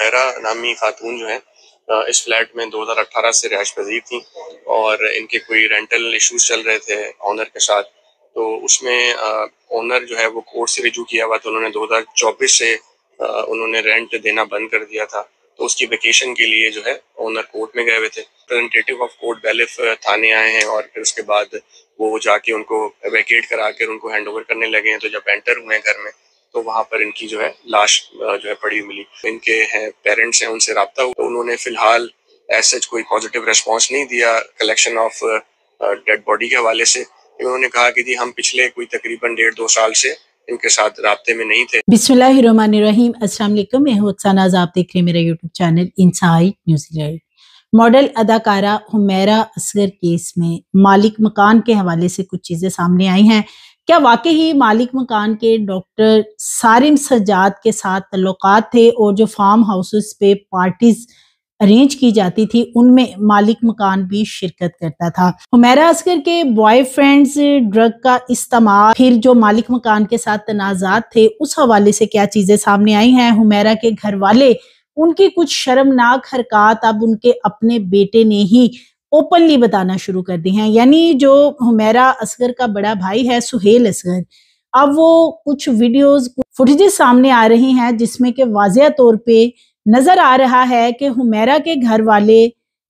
हुमैरा नामी खातून जो है इस फ्लैट में 2018 से रिहाइश पजीर थी और इनके कोई रेंटल इश्यूज चल रहे थे ऑनर के साथ। तो उसमें ऑनर जो है वो कोर्ट से रिजू किया हुआ, तो उन्होंने 2024 से उन्होंने रेंट देना बंद कर दिया था। तो उसकी वेकेशन के लिए जो है ऑनर कोर्ट में गए हुए थे। रिप्रेजेंटेटिव ऑफ कोर्ट बैलिफ थाने आए हैं और फिर उसके बाद वो जाके उनको वैकेट करा कर उनको हैंड ओवर करने लगे हैं। तो जब एंटर हुए घर में तो वहाँ पर इनकी जो है लाश जो है पड़ी मिली। इनके हैं पेरेंट्स हैं, उनसे रब्ता हुआ, तो उन्होंने फिलहाल ऐसे कोई पॉजिटिव रिस्पॉन्स नहीं दिया कलेक्शन ऑफ डेड बॉडी के हवाले से। उन्होंने कहा कि जी हम पिछले कोई तकरीबन 1.5-2 साल से इनके साथ राब्ते में नहीं थे। बिस्मिल्लाहिर्रहमानिर्रहीम। अस्सलाम वालेकुम, मैं हूं अफसाना। आप देख रहे हैं मेरा YouTube channel inside New Zealand. Model अदाकारा हुमैरा असगर केस में मालिक मकान के हवाले से कुछ चीजें सामने आई हैं। क्या वाकई ही मालिक मकान के डॉक्टर सारिम सज्जाद के साथ तल्लुकात थे और जो फार्म हाउसेस पे पार्टीज अरेंज की जाती थी उनमें मालिक मकान भी शिरकत करता था? हुमैरा असगर के बॉयफ्रेंड्स ड्रग का इस्तेमाल, फिर जो मालिक मकान के साथ तनाजात थे उस हवाले से क्या चीजें सामने आई हैं? हुमैरा के घर वाले, उनकी कुछ शर्मनाक हरकत अब उनके अपने बेटे ने ही ओपनली बताना शुरू कर दी हैं। यानी जो हुमैरा असगर का बड़ा भाई है सुहेल असगर, अब वो कुछ वीडियोस फुटेजेस सामने आ रही हैं जिसमें कि वाज़िया तौर पे नजर आ रहा है कि हुमैरा के घर वाले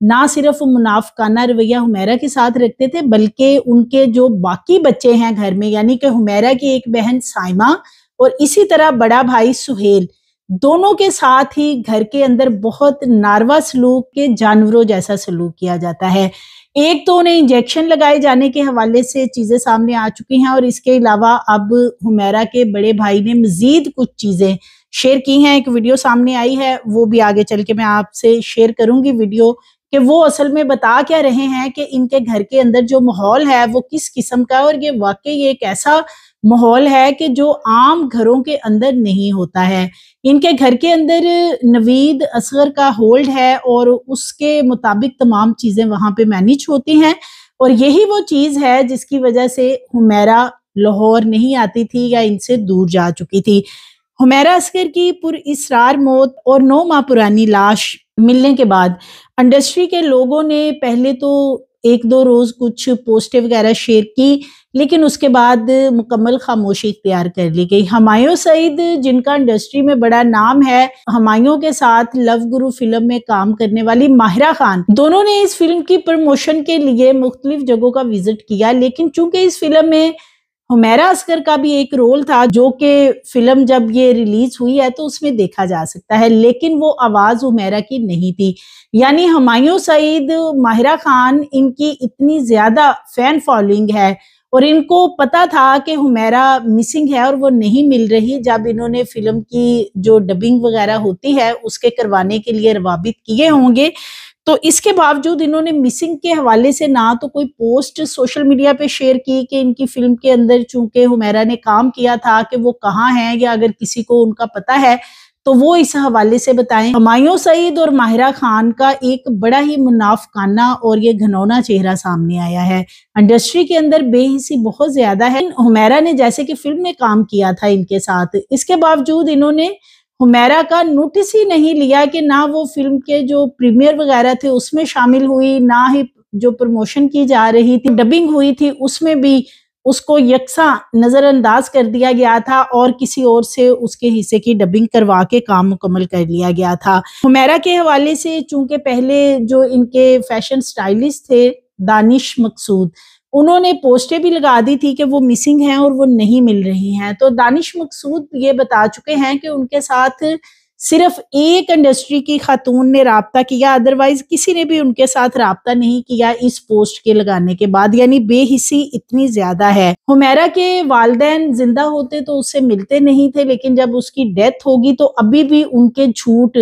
ना सिर्फ मुनाफिकाना रवैया हुमैरा के साथ रखते थे बल्कि उनके जो बाकी बच्चे हैं घर में, यानी कि हुमैरा की एक बहन साइमा और इसी तरह बड़ा भाई सुहेल, दोनों के साथ ही घर के अंदर बहुत नारवा सलूक के जानवरों जैसा सलूक किया जाता है। एक तो उन्हें इंजेक्शन लगाए जाने के हवाले से चीजें सामने आ चुकी हैं और इसके अलावा अब हुमैरा के बड़े भाई ने मजीद कुछ चीजें शेयर की हैं। एक वीडियो सामने आई है, वो भी आगे चल के मैं आपसे शेयर करूंगी वीडियो, कि वो असल में बता क्या रहे हैं कि इनके घर के अंदर जो माहौल है वो किस किस्म का है और ये वाकई एक ऐसा माहौल है कि जो आम घरों के अंदर नहीं होता है। इनके घर के अंदर नवीद असगर का होल्ड है और उसके मुताबिक तमाम चीजें वहां पे मैनेज होती हैं और यही वो चीज है जिसकी वजह से हुमैरा लाहौर नहीं आती थी या इनसे दूर जा चुकी थी। हुमैरा असगर की पुरइसरार मौत और 9 माह पुरानी लाश मिलने के बाद इंडस्ट्री के लोगों ने पहले तो 1-2 रोज कुछ पोस्टें वगैरह शेयर की, लेकिन उसके बाद मुकम्मल खामोशी इख्तियार कर ली गई। हुमायूं सईद, जिनका इंडस्ट्री में बड़ा नाम है, हुमायूं के साथ लव गुरु फिल्म में काम करने वाली माहिरा खान, दोनों ने इस फिल्म की प्रमोशन के लिए मुख्तलिफ जगहों का विजिट किया, लेकिन चूंकि इस फिल्म में हुमैरा असगर का भी एक रोल था जो कि फिल्म जब ये रिलीज हुई है तो उसमें देखा जा सकता है, लेकिन वो आवाज हुमैरा की नहीं थी। यानी हुमायूं सईद, माहिरा खान, इनकी इतनी ज्यादा फैन फॉलोइंग है और इनको पता था कि हुमैरा मिसिंग है और वो नहीं मिल रही। जब इन्होंने फिल्म की जो डबिंग वगैरह होती है उसके करवाने के लिए रवाबित किए होंगे, तो इसके बावजूद इन्होंने मिसिंग के हवाले से ना तो कोई पोस्ट सोशल मीडिया पे शेयर की कि इनकी फिल्म के अंदर चूंकि हुमैरा ने काम किया था कि वो कहाँ हैं, या अगर किसी को उनका पता है तो वो इस हवाले से बताएं। हुमायूं सईद और माहिरा खान का एक बड़ा ही मुनाफिकाना और ये घनौना चेहरा सामने आया है। इंडस्ट्री के अंदर बेहिसी बहुत ज्यादा है। हुमैरा ने जैसे कि फिल्म में काम किया था इनके साथ, इसके बावजूद इन्होंने हुमैरा का नोटिस ही नहीं लिया कि ना वो फिल्म के जो प्रीमियर वगैरह थे उसमें शामिल हुई, ना ही जो प्रमोशन की जा रही थी, डबिंग हुई थी, उसमें भी उसको यकसा नजरअंदाज कर दिया गया था और किसी और से उसके हिस्से की डबिंग करवा के काम मुकम्मल कर लिया गया था। हुमैरा के हवाले से चूंकि पहले जो इनके फैशन स्टाइलिस्ट थे दानिश मकसूद, उन्होंने पोस्टें भी लगा दी थी कि वो मिसिंग हैं और वो नहीं मिल रही हैं। तो दानिश मकसूद ये बता चुके हैं कि उनके साथ सिर्फ एक इंडस्ट्री की खातून ने राब्ता किया, अदरवाइज किसी ने भी उनके साथ राब्ता नहीं किया इस पोस्ट के लगाने के बाद। यानी बेहिसी इतनी ज्यादा है। हुमैरा के वालिदैन जिंदा होते तो उससे मिलते नहीं थे, लेकिन जब उसकी डेथ होगी तो अभी भी उनके झूठ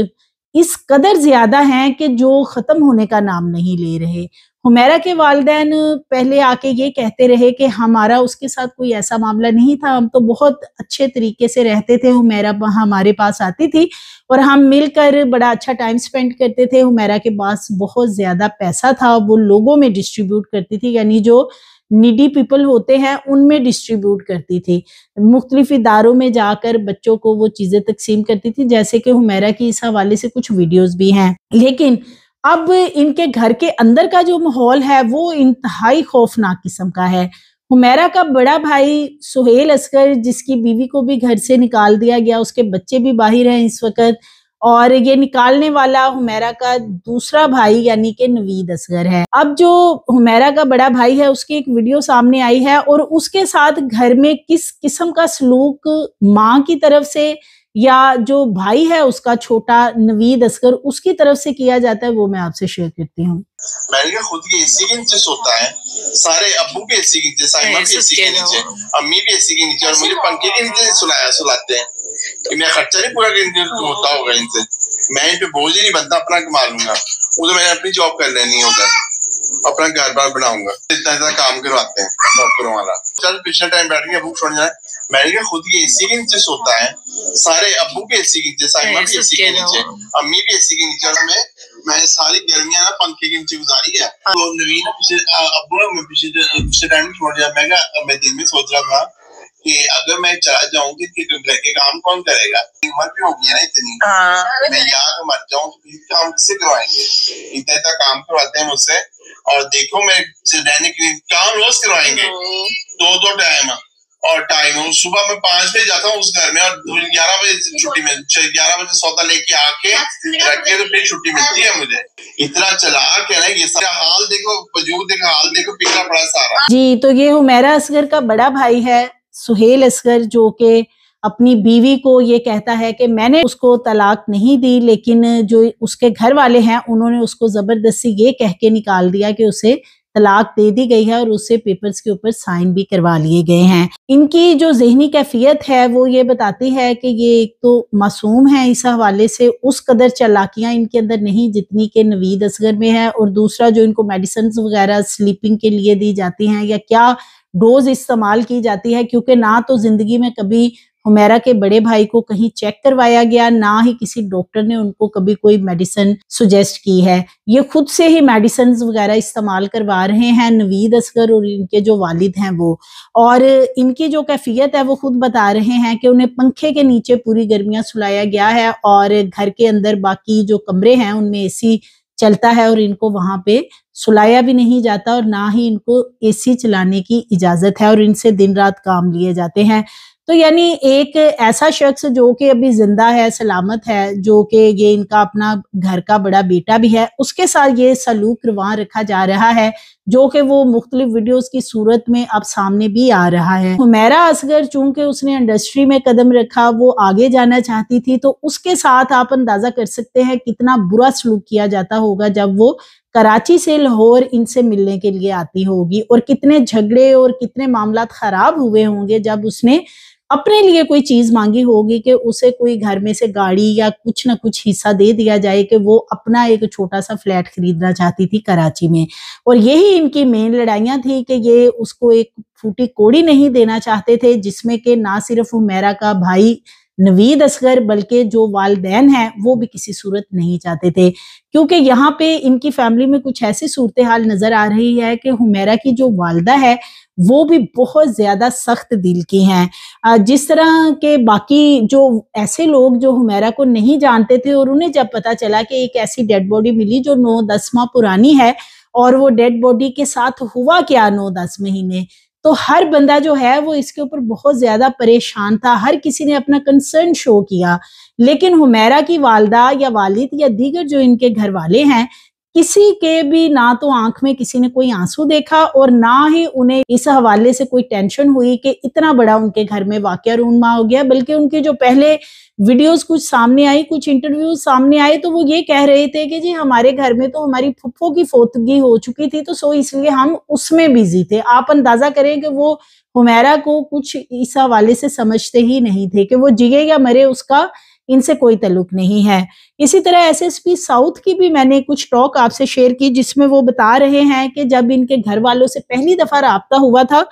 इस कदर ज्यादा हैं कि जो खत्म होने का नाम नहीं ले रहे। हुमैरा के वालिदैन पहले आके ये कहते रहे कि हमारा उसके साथ कोई ऐसा मामला नहीं था, हम तो बहुत अच्छे तरीके से रहते थे, हुमैरा हमारे पास आती थी और हम मिलकर बड़ा अच्छा टाइम स्पेंड करते थे। हुमैरा के पास बहुत ज्यादा पैसा था, वो लोगों में डिस्ट्रीब्यूट करती थी, यानी जो نیڈی پیپل ہوتے ہیں ان میں ڈسٹریبیوٹ کرتی تھی، مختلف اداروں میں جا کر بچوں کو وہ چیزیں تقسیم کرتی تھی، جیسے کہ حمیرہ کی اس حوالے سے کچھ ویڈیوز بھی ہیں۔ لیکن اب ان کے گھر کے اندر کا جو ماحول ہے وہ انتہائی خوفناک قسم کا ہے۔ حمیرہ کا بڑا بھائی سہیل اصغر، جس کی بیوی کو بھی گھر سے نکال دیا گیا، اس کے بچے بھی باہر ہیں اس وقت، اور یہ نکالنے والا حمیرہ کا دوسرا بھائی یعنی کہ نوید اصغر ہے۔ اب جو حمیرہ کا بڑا بھائی ہے اس کی ایک ویڈیو سامنے آئی ہے، اور اس کے ساتھ گھر میں کس قسم کا سلوک ماں کی طرف سے یا جو بھائی ہے اس کا چھوٹا نوید اصغر اس کی طرف سے کیا جاتا ہے وہ میں آپ سے شیئر کرتی ہوں۔ میں نے خود کے اے سی کے نیچے سوتا ہے، سارے ابو کے اے سی کے نیچے، سائمہ بھی اے سی کے نیچے، امی بھی اے سی کے نیچے، اور مجھے پنکھے کے نیچے سلاتے ہیں کہ میں خرچہ نہیں پورا ہوتا ہوگا ان سے، میں ان پہ بوجھ ہی نہیں بنتا، اپنا کما لوں گا، ادھر میں نے اپنی جاب کر لینی ہے، ادھر اپنا گھر بار بناؤں گا، اتنا کام کرواتے ہیں ڈاکٹروں والا۔ چل پچھلے ٹائم بیٹھ کے بک چھوڑ جائے، میں نے خود کے اے سی کے نیچے سوتا ہے، سارے ابو کے اے سی کے نیچے، سائمہ بھی اے سی کے نیچے، امی بھی اے سی کے نیچے، اور میں ساری گرمیاں نا پنکھے کے نیچے گزاری ہے۔ تو نوین ابو نے پچھلے ٹائم میں چھوڑ دیا، میں دن میں سوچ رہا تھا کہ اگر میں چلا جاؤں گی تو گھر کے کام کون کرے گا، عمر بھی ہو گئی ہے نا اتنی، میں یہاں مر جاؤں تو کام کس سے کروائیں گے، اتنا کام کرواتے ہیں مجھ سے، اور دیکھو میں رہنے کے لیے کام روز کروائیں گے، دو ٹائم، اور ٹائم صبح میں 5 بجے جاتا ہوں اس گھر میں، اور 11 بجے چھٹی میں 11 بجے سودا لے کے آ کے رکھ کے تو پھر چھٹی ملتی ہے مجھے۔ اتنا چلا کے نا یہ سارا حال دیکھو، وجود دیکھو، حال دیکھو، پکڑا پڑا سارا۔ جی تو یہ حمیرہ اصغر کا بڑا بھائی ہے سہیل اصغر، جو کہ اپنی بیوی کو یہ کہتا ہے کہ میں نے اس کو طلاق نہیں دی، لیکن جو اس کے گھر والے ہیں انہوں نے اس کو زبردستی یہ کہہ کے نکال دیا کہ اسے طلاق دے دی گئی ہے، اور اسے پیپرز کے اوپر سائن بھی کروا لیے گئے ہیں۔ ان کی جو ذہنی کیفیت ہے وہ یہ بتاتی ہے کہ یہ ایک تو معصوم ہے، اس حوالے سے اس قدر چالاکیاں ان کے اندر نہیں جتنی کہ نوید اصغر میں ہے، اور دوسرا جو ان کو میڈیسنز وغیرہ سلیپنگ کے لیے دی جاتی ہیں یا کیا ڈوز استعمال کی جاتی ہے، کیونکہ نہ تو زندگی میں کبھی حمیرہ کے بڑے بھائی کو کہیں چیک کروایا گیا، نہ ہی کسی ڈاکٹر نے ان کو کبھی کوئی میڈیسن سجیسٹ کی ہے، یہ خود سے ہی میڈیسنز وغیرہ استعمال کروا رہے ہیں نوید اصغر اور ان کے جو والد ہیں وہ، اور ان کی جو کیفیت ہے وہ خود بتا رہے ہیں کہ انہیں پنکھے کے نیچے پوری گرمیاں سلایا گیا ہے، اور گھر کے اندر باقی جو کمرے ہیں ان میں اے سی چلتا ہے اور ان کو وہاں پہ سلایا بھی نہیں جاتا، اور نہ ہی ان کو اے سی چلانے کی اجازت ہے، اور ان سے دن رات کام لیے جاتے ہیں۔ تو یعنی ایک ایسا شخص جو کہ ابھی زندہ ہے، سلامت ہے، جو کہ یہ ان کا اپنا گھر کا بڑا بیٹا بھی ہے، اس کے ساتھ یہ سلوک رواں رکھا جا رہا ہے، جو کہ وہ مختلف ویڈیوز کی صورت میں اب سامنے بھی آ رہا ہے۔ حمیرہ اصغر چونکہ اس نے انڈسٹری میں قدم رکھا، وہ آگے جانا چاہتی تھی، تو اس کے ساتھ آپ اندازہ کر سکتے ہیں کتنا برا سلوک کیا جاتا ہوگا جب وہ کراچی سے لاہور ان سے ملنے کے لیے آتی ہوگی، اور کتنے جھگڑے اور کتنے معاملات خراب ہوئے ہوں گے جب اس نے اپنے لیے کوئی چیز مانگی ہوگی کہ اسے کوئی گھر میں سے گاڑی یا کچھ نہ کچھ حصہ دے دیا جائے کہ وہ اپنا ایک چھوٹا سا فلیٹ خریدنا چاہتی تھی کراچی میں، اور یہی ان کی مین لڑائیاں تھی کہ یہ اس کو ایک پھوٹی کوڑی نہیں دینا چاہتے تھے، جس میں کہ نہ صرف حمیرہ کا بھائی نوید اصغر بلکہ جو والدین ہیں وہ بھی کسی صورت نہیں چاہتے تھے، کیونکہ یہاں پہ ان کی فیملی میں کچھ ایسی صورتحال نظر آ رہی ہے کہ حمیرہ کی جو والدہ ہے وہ بھی بہت زیادہ سخت دل کی ہیں، جس طرح کے باقی جو ایسے لوگ جو حمیرہ کو نہیں جانتے تھے، اور انہیں جب پتا چلا کہ ایک ایسی ڈیڈ باڈی ملی جو 9-10 ماہ پرانی ہے، اور وہ ڈیڈ باڈی کے ساتھ ہوا کیا 9-10 مہینے، تو ہر بندہ جو ہے وہ اس کے اوپر بہت زیادہ پریشان تھا، ہر کسی نے اپنا کنسرن شو کیا، لیکن حمیرہ کی والدہ یا والد یا دیگر جو ان کے گھر والے ہیں، کسی کے بھی نہ تو آنکھ میں کسی نے کوئی آنسو دیکھا، اور نہ ہی انہیں اس حوالے سے کوئی ٹینشن ہوئی کہ اتنا بڑا ان کے گھر میں واقعہ رونما ہو گیا، بلکہ ان کے جو پہلے ویڈیوز کچھ سامنے آئی، کچھ انٹرویوز سامنے آئے، تو وہ یہ کہہ رہے تھے کہ جی ہمارے گھر میں تو ہماری پھپھو کی فوتگی ہو چکی تھی، تو اس لیے ہم اس میں بیزی تھے۔ آپ اندازہ کریں کہ وہ حمیرہ کو کچھ اس حوالے سے سمجھتے ہی نہیں تھے کہ وہ جیے یا مرے اس کا ان سے کوئی تعلق نہیں ہے۔ اسی طرح ایس ایس پی ساؤتھ کی بھی میں نے کچھ ٹاک آپ سے شیئر کی، جس میں وہ بتا رہے ہیں کہ جب ان کے گھر والوں سے پہلی دفعہ رابطہ ہوا تھا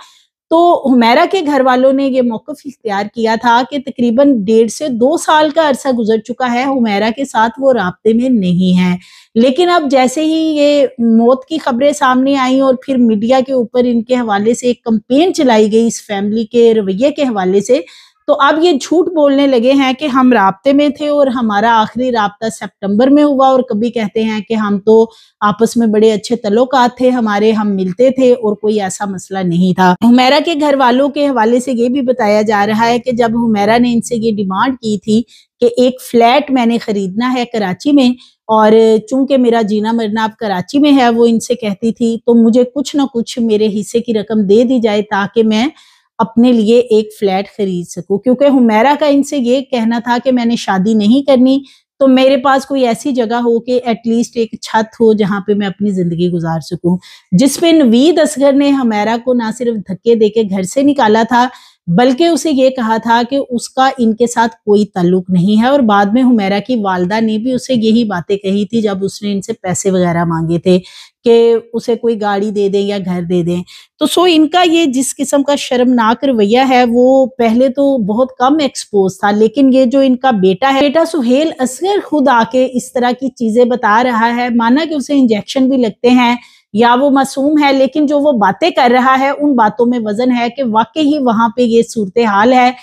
तो हुमैरा के घर वालों ने ये मौक़िफ़ इख्तियार किया था कि तकरीबन 1.5 से 2 साल का अरसा गुजर चुका है, हुमैरा के साथ वो राब्ते में नहीं है। लेकिन अब जैसे ही ये मौत की खबरें सामने आई और फिर मीडिया के ऊपर इनके हवाले से एक कैंपेन चलाई गई इस फैमिली के रवैये के हवाले से, तो अब ये झूठ बोलने लगे हैं कि हम राब्ते में थे और हमारा आखिरी राब्ता सितंबर में हुआ, और कभी कहते हैं कि हम तो आपस में बड़े अच्छे तल्लुकात थे हमारे, हम मिलते थे और कोई ऐसा मसला नहीं था। हुमैरा के घर वालों के हवाले से ये भी बताया जा रहा है कि जब हुमैरा ने इनसे ये डिमांड की थी कि एक फ्लैट मैंने खरीदना है कराची में, और चूंकि मेरा जीना मरना अब कराची में है, वो इनसे कहती थी तो मुझे कुछ ना कुछ मेरे हिस्से की रकम दे दी जाए ताकि मैं अपने लिए एक फ्लैट खरीद सकूं, क्योंकि हुमैरा का इनसे ये कहना था कि मैंने शादी नहीं करनी, तो मेरे पास कोई ऐसी जगह हो कि एटलीस्ट एक छत हो जहां पे मैं अपनी जिंदगी गुजार सकूं। जिस पे नवीद असगर ने हुमैरा को ना सिर्फ धक्के देके घर से निकाला था, बल्कि उसे ये कहा था कि उसका इनके साथ कोई ताल्लुक नहीं है, और बाद में हुमैरा की वालदा ने भी उसे यही बातें कही थी जब उसने इनसे पैसे वगैरह मांगे थे कि उसे कोई गाड़ी दे दें या घर दे दें। तो इनका ये जिस किस्म का शर्मनाक रवैया है वो पहले तो बहुत कम एक्सपोज था, लेकिन ये जो इनका बेटा है, बेटा सुहेल असगर खुद आके इस तरह की चीजें बता रहा है, माना कि उसे इंजेक्शन भी लगते हैं या वो मासूम है, लेकिन जो वो बातें कर रहा है उन बातों में वजन है कि वाकई ही वहां पे ये सूरत हाल है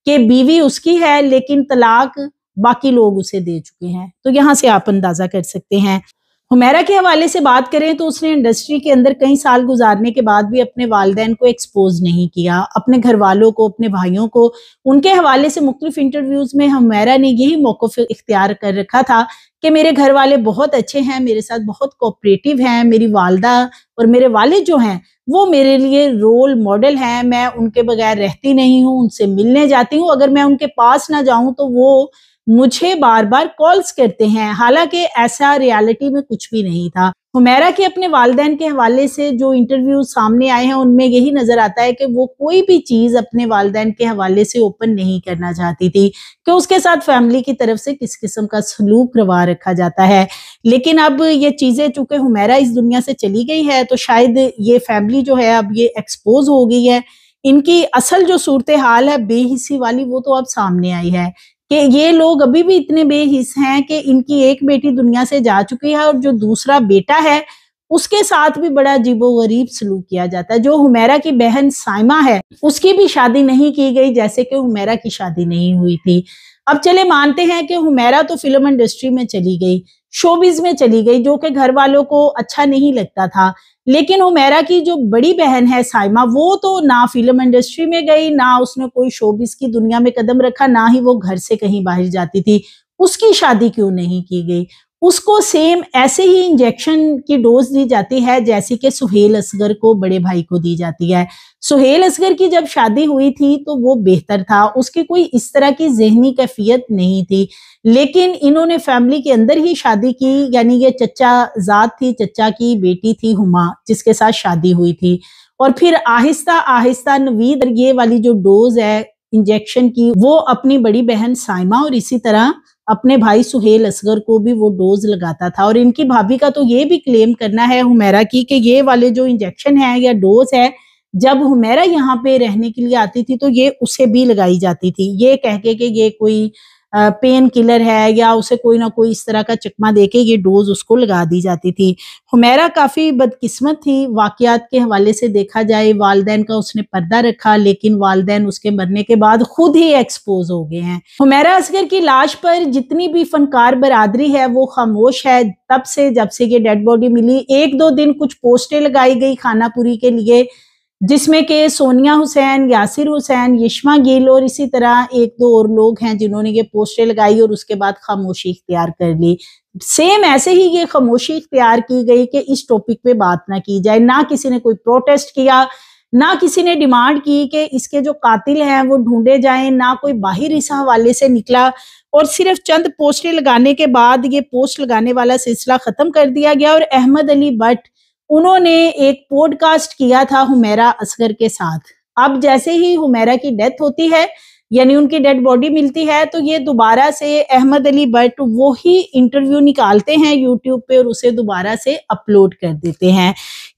कि बीवी उसकी है लेकिन तलाक बाकी लोग उसे दे चुके हैं। तो यहाँ से आप अंदाजा कर सकते हैं। हुमैरा के हवाले से बात करें तो उसने इंडस्ट्री के अंदर कई साल गुजारने के बाद भी अपने वालिदैन को एक्सपोज नहीं किया, अपने घर वालों को, अपने भाइयों को। उनके हवाले से मुख्तलिफ इंटरव्यूज में हुमैरा ने यही मौक़िफ़ इख्तियार कर रखा था कि मेरे घर वाले बहुत अच्छे हैं, मेरे साथ बहुत कोऑपरेटिव हैं, मेरी वालदा और मेरे वालिद जो हैं वो मेरे लिए रोल मॉडल हैं, मैं उनके बगैर रहती नहीं हूँ, उनसे मिलने जाती हूँ, अगर मैं उनके पास ना जाऊं तो वो मुझे बार बार कॉल्स करते हैं। हालांकि ऐसा रियलिटी में कुछ भी नहीं था। हुमैरा के अपने वालिदैन के हवाले से जो इंटरव्यू सामने आए हैं उनमें यही नजर आता है कि वो कोई भी चीज अपने वालिदैन के हवाले से ओपन नहीं करना चाहती थी कि उसके साथ फैमिली की तरफ से किस किस्म का सलूक रवा रखा जाता है। लेकिन अब ये चीजें चूंकि हुमैरा इस दुनिया से चली गई है तो शायद ये फैमिली जो है अब ये एक्सपोज हो गई है, इनकी असल जो सूरत हाल है बेहिस्सी वाली वो तो अब सामने आई है कि ये लोग अभी भी इतने बेहिस हैं कि इनकी एक बेटी दुनिया से जा चुकी है और जो दूसरा बेटा है उसके साथ भी बड़ा अजीबोगरीब सलूक किया जाता है। जो हुमैरा की बहन साइमा है उसकी भी शादी नहीं की गई जैसे कि हुमैरा की शादी नहीं हुई थी। अब चले मानते हैं कि हुमैरा तो फिल्म इंडस्ट्री में चली गई, शोबिज में चली गई, जो कि घर वालों को अच्छा नहीं लगता था, लेकिन हुमैरा की जो बड़ी बहन है साइमा वो तो ना फिल्म इंडस्ट्री में गई, ना उसने कोई शोबिज की दुनिया में कदम रखा, ना ही वो घर से कहीं बाहर जाती थी। उसकी शादी क्यों नहीं की गई? उसको सेम ऐसे ही इंजेक्शन की डोज दी जाती है जैसी कि सुहेल असगर को बड़े भाई को दी जाती है। सुहेल असगर की जब शादी हुई थी तो वो बेहतर था, उसकी कोई इस तरह की ज़हनी कैफियत नहीं थी, लेकिन इन्होंने फैमिली के अंदर ही शादी की, यानी ये चचा जात थी, चचा की बेटी थी हुमा जिसके साथ शादी हुई थी। और फिर आहिस्ता आहिस्ता नवीद ये वाली जो डोज है इंजेक्शन की वो अपनी बड़ी बहन साइमा और इसी तरह अपने भाई सुहेल असगर को भी वो डोज लगाता था। और इनकी भाभी का तो ये भी क्लेम करना है हुमैरा की कि ये वाले जो इंजेक्शन है या डोज है जब हुमैरा यहाँ पे रहने के लिए आती थी तो ये उसे भी लगाई जाती थी, ये कह के कि ये कोई पेन किलर है या उसे कोई ना कोई इस तरह का चकमा देके ये डोज उसको लगा दी जाती थी। हुमैरा काफी बदकिस्मत थी वाकयात के हवाले से देखा जाए, वालिदैन का उसने पर्दा रखा लेकिन वालिदैन उसके मरने के बाद खुद ही एक्सपोज हो गए हैं। हुमैरा असगर की लाश पर जितनी भी फनकार बरादरी है वो खामोश है तब से जब से ये डेड बॉडी मिली। एक दो दिन कुछ पोस्टें लगाई गई खानापुरी के लिए जिसमें कि सोनिया हुसैन, यासिर हुसैन, यशमा गिल और इसी तरह एक दो और लोग हैं जिन्होंने ये पोस्टें लगाई और उसके बाद खामोशी इख्तियार कर ली। सेम ऐसे ही ये खामोशी इख्तियार की गई कि इस टॉपिक पे बात ना की जाए, ना किसी ने कोई प्रोटेस्ट किया, ना किसी ने डिमांड की कि इसके जो कातिल हैं वो ढूंढे जाएं, ना कोई बाहर इस हवाले से निकला, और सिर्फ चंद पोस्टें लगाने के बाद ये पोस्ट लगाने वाला सिलसिला खत्म कर दिया गया। और अहमद अली भट्ट उन्होंने एक पॉडकास्ट किया था हुमैरा असगर के साथ। अब जैसे ही हुमैरा की डेथ होती है यानी उनकी डेड बॉडी मिलती है तो ये दोबारा से अहमद अली भट्ट वो ही इंटरव्यू निकालते हैं यूट्यूब पे और उसे दोबारा से अपलोड कर देते हैं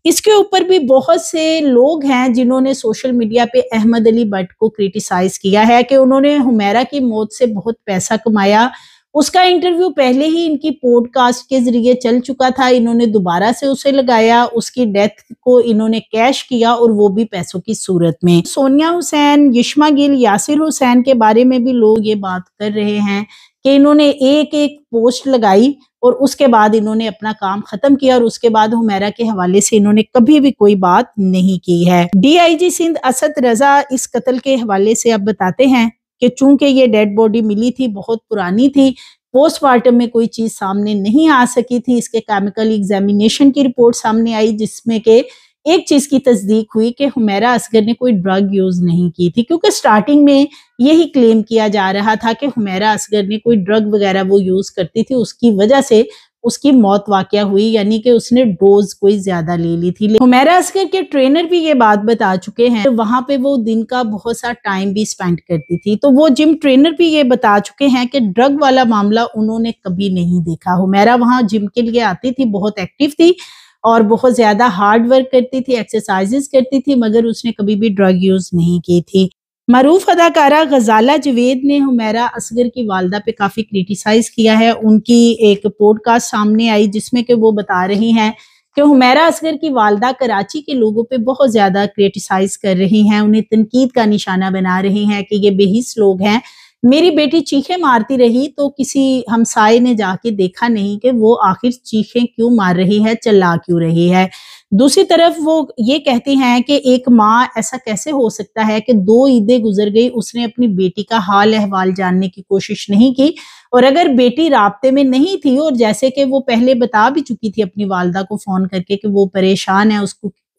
इसके ऊपर भी बहुत से लोग हैं जिन्होंने सोशल मीडिया पे अहमद अली भट्ट को क्रिटिसाइज किया है कि उन्होंने हुमैरा की मौत से बहुत पैसा कमाया। उसका इंटरव्यू पहले ही इनकी पॉडकास्ट के जरिए चल चुका था, इन्होंने दोबारा से उसे लगाया, उसकी डेथ को इन्होंने कैश किया और वो भी पैसों की सूरत में। सोनिया हुसैन, यशमा गिल, यासिर हुसैन के बारे में भी लोग ये बात कर रहे हैं कि इन्होंने एक एक पोस्ट लगाई और उसके बाद इन्होंने अपना काम खत्म किया और उसके बाद हुमैरा के हवाले से इन्होंने कभी भी कोई बात नहीं की है। DIG सिंध असद रजा इस कत्ल के हवाले से अब बताते हैं कि चूंकि ये डेड बॉडी मिली थी, बहुत पुरानी थी, पोस्टमार्टम में कोई चीज सामने नहीं आ सकी थी, इसके केमिकल एग्जामिनेशन की रिपोर्ट सामने आई जिसमें के एक चीज की तस्दीक हुई कि हुमैरा असगर ने कोई ड्रग यूज नहीं की थी, क्योंकि स्टार्टिंग में यही क्लेम किया जा रहा था कि हुमैरा असगर ने कोई ड्रग वगैरह वो यूज करती थी, उसकी वजह से उसकी मौत वाकया हुई, यानी कि उसने डोज कोई ज्यादा ले ली थी। हुमैरा असगर के ट्रेनर भी ये बात बता चुके हैं, वहां पे वो दिन का बहुत सा टाइम भी स्पेंड करती थी, तो वो जिम ट्रेनर भी ये बता चुके हैं कि ड्रग वाला मामला उन्होंने कभी नहीं देखा। हुमैरा वहां जिम के लिए आती थी, बहुत एक्टिव थी और बहुत ज्यादा हार्ड वर्क करती थी, एक्सरसाइजेस करती थी, मगर उसने कभी भी ड्रग यूज नहीं की थी। मरूफ अदाकारा गजाला जवेद ने हुमैरा असगर की वालदा पे काफी क्रिटिसाइज किया है। उनकी एक पॉडकास्ट सामने आई जिसमें कि वो बता रही हैं कि हुमैरा असगर की वालदा कराची के लोगों पे बहुत ज्यादा क्रिटिसाइज कर रही हैं, उन्हें तनकीद का निशाना बना रही हैं कि ये बेहिस लोग हैं। मेरी बेटी चीखें मारती रही तो किसी हमसाये ने जाके देखा नहीं कि वो आखिर चीखें क्यों मार रही है, चिल्ला क्यों रही है। दूसरी तरफ वो ये कहती हैं कि एक माँ, ऐसा कैसे हो सकता है कि 2 ईदें गुजर गई, उसने अपनी बेटी का हाल अहवाल जानने की कोशिश नहीं की, और अगर बेटी राब्ते में नहीं थी और जैसे कि वो पहले बता भी चुकी थी अपनी वालदा को फोन करके कि वो परेशान है,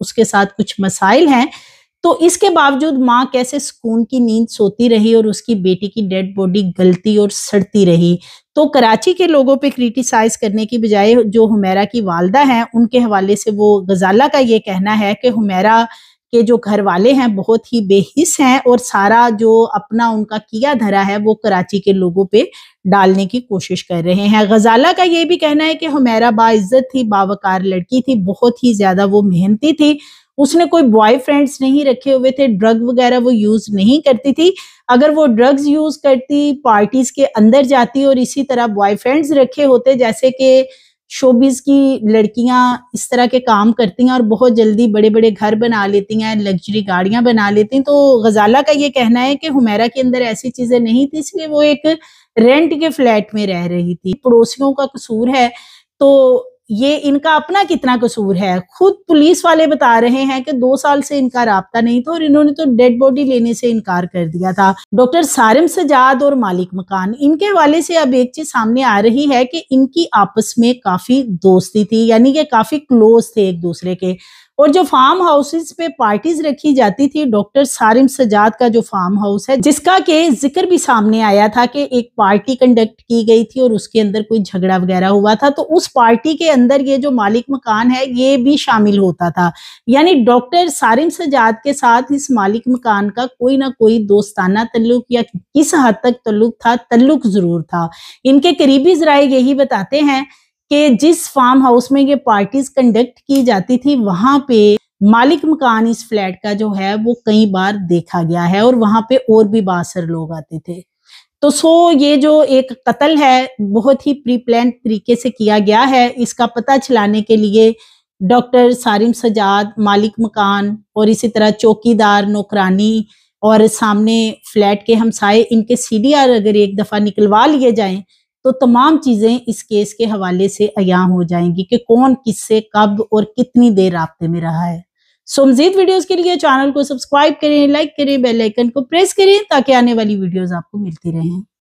उसके साथ कुछ मसाइल हैं, तो इसके बावजूद माँ कैसे सुकून की नींद सोती रही और उसकी बेटी की डेड बॉडी गलती और सड़ती रही। तो कराची के लोगों पे क्रिटिसाइज करने की बजाय जो हुमैरा की वालदा हैं उनके हवाले से वो गजाला का ये कहना है कि हुमैरा के जो घर वाले हैं बहुत ही बेहिस हैं और सारा जो अपना उनका किया धरा है वो कराची के लोगों पे डालने की कोशिश कर रहे हैं। गजाला का ये भी कहना है कि हुमैरा बाइज्जत थी, बावकार लड़की थी, बहुत ही ज्यादा वो मेहनती थी, उसने कोई बॉयफ्रेंड्स नहीं रखे हुए थे, ड्रग वगैरह वो यूज नहीं करती थी। अगर वो ड्रग्स यूज करती, पार्टीज के अंदर जाती और इसी तरह बॉयफ्रेंड्स रखे होते, जैसे कि शोबिस की लड़कियां इस तरह के काम करती हैं और बहुत जल्दी बड़े बड़े घर बना लेती हैं, लग्जरी गाड़ियां बना लेती हैं, तो गजाला का ये कहना है कि हुमैरा के अंदर ऐसी चीजें नहीं थी, इसलिए वो एक रेंट के फ्लैट में रह रही थी। पड़ोसियों का कसूर है तो ये इनका अपना कितना कसूर है। खुद पुलिस वाले बता रहे हैं कि 2 साल से इनका राब्ता नहीं था और इन्होंने तो डेड बॉडी लेने से इनकार कर दिया था। डॉक्टर सारिम सजाद और मालिक मकान, इनके हवाले से अब एक चीज सामने आ रही है कि इनकी आपस में काफी दोस्ती थी, यानी कि काफी क्लोज थे एक दूसरे के, और जो फार्म हाउसेस पे पार्टीज रखी जाती थी, डॉक्टर सारिम सजाद का जो फार्म हाउस है जिसका के जिक्र भी सामने आया था कि एक पार्टी कंडक्ट की गई थी और उसके अंदर कोई झगड़ा वगैरह हुआ था, तो उस पार्टी के अंदर ये जो मालिक मकान है ये भी शामिल होता था। यानी डॉक्टर सारिम सजाद के साथ इस मालिक मकान का कोई ना कोई दोस्ताना तल्लुक या किस हद तक तल्लुक जरूर था। इनके करीबी जराए यही बताते हैं कि जिस फार्म हाउस में ये पार्टीज कंडक्ट की जाती थी वहां पे मालिक मकान इस फ्लैट का जो है वो कई बार देखा गया है और वहां पे और भी बासर लोग आते थे। तो ये जो एक कत्ल है बहुत ही प्री प्लान तरीके से किया गया है। इसका पता चलाने के लिए डॉक्टर सारिम सजाद, मालिक मकान और इसी तरह चौकीदार, नौकरानी और सामने फ्लैट के हमसाए, इनके CDR अगर एक दफा निकलवा लिए जाएं तो तमाम चीजें इस केस के हवाले से अयां हो जाएंगी कि कौन किससे कब और कितनी देर राब्ते में रहा है। सो मज़ीद वीडियोस के लिए चैनल को सब्सक्राइब करें, लाइक करें, बेल आइकन को प्रेस करें ताकि आने वाली वीडियोस आपको मिलती रहें।